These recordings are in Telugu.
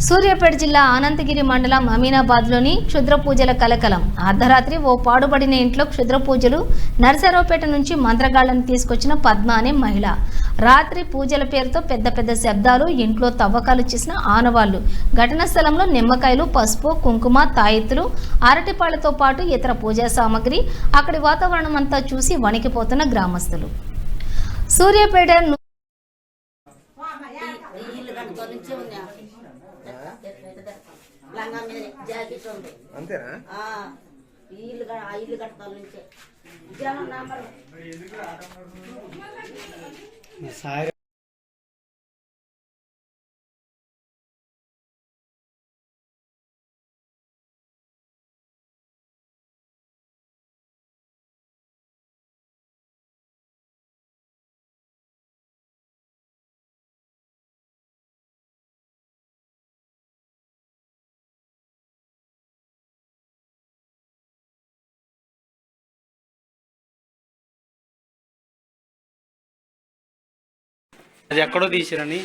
సూర్యాపేట జిల్లా అనంతగిరి మండలం అమీనాబాద్లోని క్షుద్ర పూజల కలకలం. అర్ధరాత్రి ఓ పాడుబడిన ఇంట్లో క్షుద్ర పూజలు. నరసరావుపేట నుంచి మంత్రగాళ్లను తీసుకొచ్చిన పద్మ అనే మహిళ. రాత్రి పూజల పేరుతో పెద్ద పెద్ద శబ్దాలు, ఇంట్లో తవ్వకాలు చేసిన ఆనవాళ్లు. ఘటనా స్థలంలో నిమ్మకాయలు, పసుపు, కుంకుమ, తాయెత్తులు, అరటిపాళ్లతో పాటు ఇతర పూజా సామాగ్రి. అక్కడి వాతావరణం అంతా చూసి వణికిపోతున్న గ్రామస్తులు. సూర్యాపేట అంతేనా? ఇల్లు కడతాల నుంచే అది ఎక్కడో తీసిరని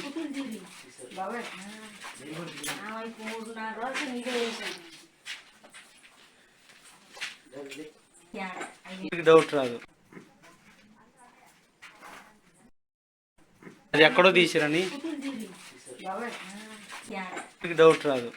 డౌట్ రాదు. అది ఎక్కడో తీసిరని డౌట్ రాదు.